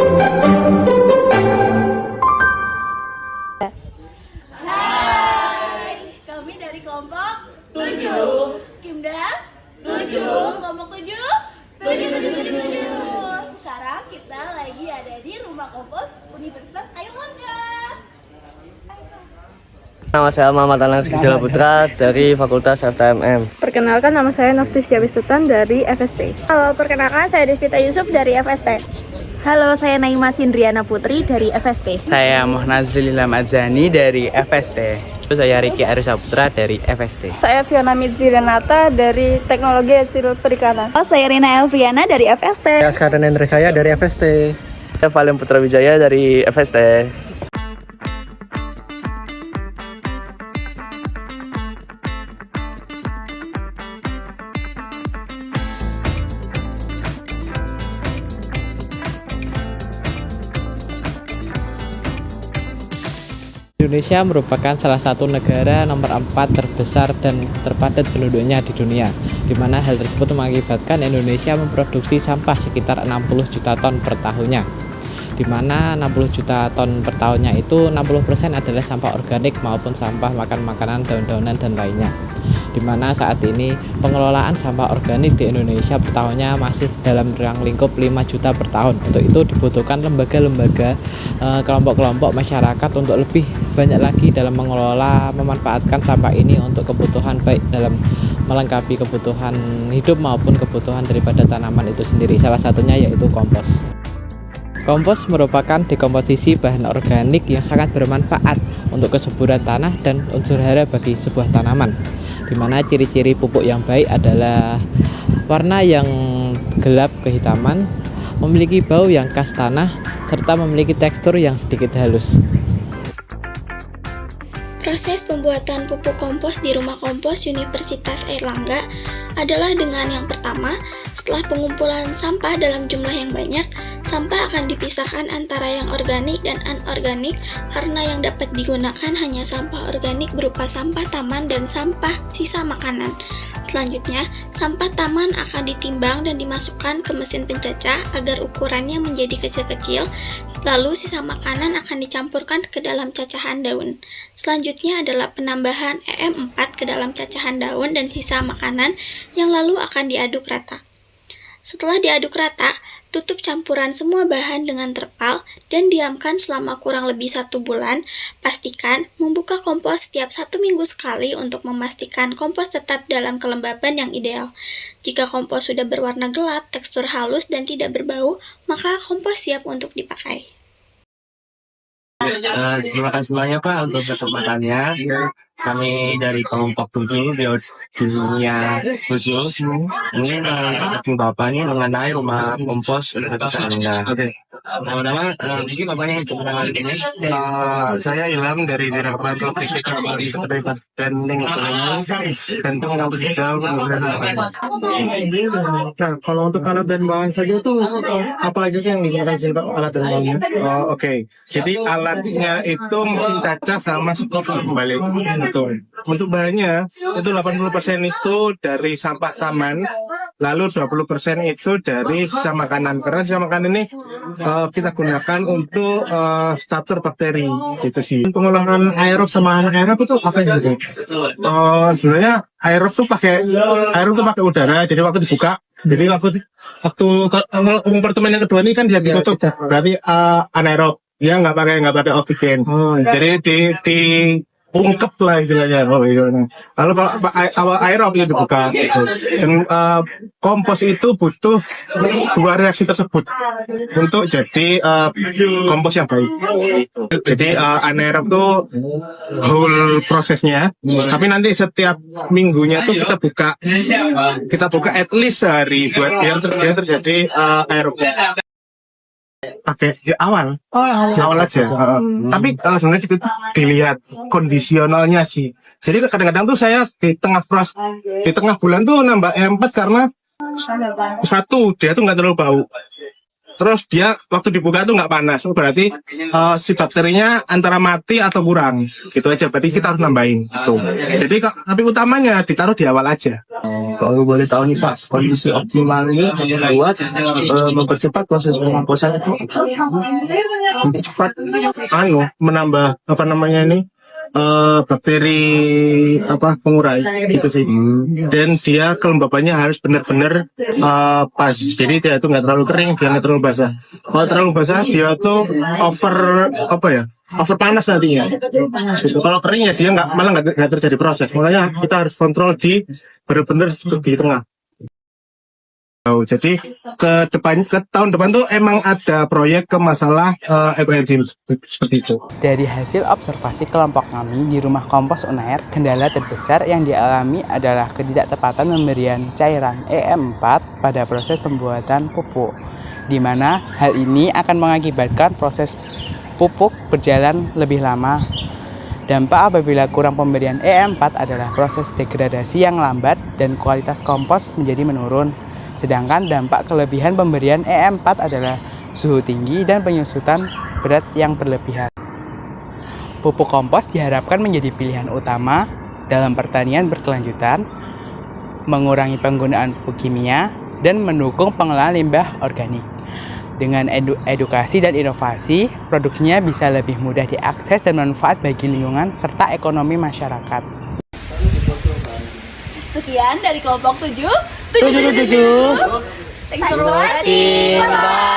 Hai, kami dari kelompok 7 Kimdas 7 kelompok 7 7. Sekarang kita lagi ada di Rumah Kompos Universitas Airlangga. Nama saya Muhammad Anang Rizky Putra dari Fakultas FTMM. Perkenalkan, nama saya Noftisya Wistutan dari FST. Halo, perkenalkan saya Devita Yusuf dari FST. Halo, saya Naima Sindriana Putri dari FST. Saya Muhnazril Ilham Adzani dari FST. Saya Riki Arisa Putra dari FST. Saya Fiona Mitzi Renata dari Teknologi Hasil Perikanan. Oh, saya Rina Elvriana dari FST. Saya Sekarang Hendra saya dari FST. Saya Valim Putra Wijaya dari FST. Indonesia merupakan salah satu negara nomor 4 terbesar dan terpadat penduduknya di dunia, di mana hal tersebut mengakibatkan Indonesia memproduksi sampah sekitar 60 juta ton per tahunnya, di mana 60 juta ton per tahunnya itu 60% adalah sampah organik maupun sampah makan makanan, daun-daunan dan lainnya, di mana saat ini pengelolaan sampah organik di Indonesia per tahunnya masih dalam ruang lingkup 5 juta per tahun. Untuk itu dibutuhkan lembaga-lembaga, kelompok-kelompok masyarakat untuk lebih banyak lagi dalam mengelola, memanfaatkan sampah ini untuk kebutuhan baik dalam melengkapi kebutuhan hidup maupun kebutuhan daripada tanaman itu sendiri. Salah satunya yaitu kompos. Kompos merupakan dekomposisi bahan organik yang sangat bermanfaat untuk kesuburan tanah dan unsur hara bagi sebuah tanaman, di mana ciri-ciri pupuk yang baik adalah warna yang gelap kehitaman, memiliki bau yang khas tanah, serta memiliki tekstur yang sedikit halus. Proses pembuatan pupuk kompos di Rumah Kompos Universitas Airlangga adalah dengan yang pertama, setelah pengumpulan sampah dalam jumlah yang banyak, sampah akan dipisahkan antara yang organik dan anorganik karena yang dapat digunakan hanya sampah organik berupa sampah taman dan sampah sisa makanan. Selanjutnya, sampah taman akan ditimbang dan dimasukkan ke mesin pencacah agar ukurannya menjadi kecil-kecil. Lalu sisa makanan akan dicampurkan ke dalam cacahan daun. Selanjutnya adalah penambahan EM4 ke dalam cacahan daun dan sisa makanan yang lalu akan diaduk rata. Setelah diaduk rata, tutup campuran semua bahan dengan terpal dan diamkan selama kurang lebih 1 bulan. Pastikan membuka kompos setiap 1 minggu sekali untuk memastikan kompos tetap dalam kelembaban yang ideal. Jika kompos sudah berwarna gelap, tekstur halus, dan tidak berbau, maka kompos siap untuk dipakai. Terima kasih banyak Pak untuk kesempatannya. Kami dari kelompok 7 Dunia 7 ini mengenai bapaknya mengenai rumah kompos Universitas Airlangga. Oke. Nama mungkin bapaknya ini. Saya Ilham dari Direktorat Logistik dan Lingkungan Tentu Kampus Hijau. Nah, kalau untuk alat dan bahan saja itu apa aja sih yang digunakan Pak alat dan bahannya? Oke. Jadi alatnya itu mesin cacah sama stok kembali. Betul. Untuk bahannya itu 80% itu dari sampah taman, lalu 20% itu dari sisa makanan. Karena sisa makanan ini kita gunakan untuk starter bakteri gitu sih. Pengolahan aerob sama anaerob itu apa gitu? Sebenarnya aerob tuh pakai udara. Jadi waktu dibuka, jadi waktu kompartemen yang kedua ini kan dia ditutup, berarti anaerob. Ya nggak pakai oksigen. Jadi di ungkep lah istilahnya. Lalu kalau aerob itu dibuka. Dan kompos itu butuh 2 reaksi tersebut untuk jadi kompos yang baik. Jadi anaerob itu whole prosesnya. Tapi nanti setiap minggunya tuh kita buka at least sehari buat biar terjadi aerob. Pakai awal aja. Tapi sebenarnya itu dilihat kondisionalnya sih. Jadi kadang-kadang tuh saya di tengah bulan tuh nambah E4 karena satu dia tuh nggak terlalu bau. terus dia waktu dibuka tuh nggak panas. Oh, berarti si bakterinya antara mati atau kurang. Gitu aja. Berarti kita harus nambahin. Gitu. Jadi tapi utamanya ditaruh di awal aja. Kalau boleh tahu nih Pak, kondisi optimalnya buat mempercepat proses pengomposan itu Untuk cepat menambah apa namanya ini bakteri pengurai gitu sih. Dan dia kelembabannya harus benar-benar pas. Jadi dia itu nggak terlalu kering, dia nggak terlalu basah. Kalau terlalu basah dia tuh over panas nantinya. Gitu. Kalau kering ya dia malah nggak terjadi proses. Makanya kita harus kontrol di benar-benar di tengah. Jadi ke tahun depan tuh emang ada proyek ke masalah ekoenzim seperti itu. Dari hasil observasi kelompok kami di rumah kompos Unair, kendala terbesar yang dialami adalah ketidaktepatan pemberian cairan EM4 pada proses pembuatan pupuk, di mana hal ini akan mengakibatkan proses pupuk berjalan lebih lama. Dampak apabila kurang pemberian EM4 adalah proses degradasi yang lambat dan kualitas kompos menjadi menurun. Sedangkan dampak kelebihan pemberian EM4 adalah suhu tinggi dan penyusutan berat yang berlebihan. Pupuk kompos diharapkan menjadi pilihan utama dalam pertanian berkelanjutan, mengurangi penggunaan pupuk kimia, dan mendukung pengelolaan limbah organik. Dengan edukasi dan inovasi, produksinya bisa lebih mudah diakses dan manfaat bagi lingkungan serta ekonomi masyarakat. Sekian dari kelompok 7. Tujuh. Thanks for watching. Bye.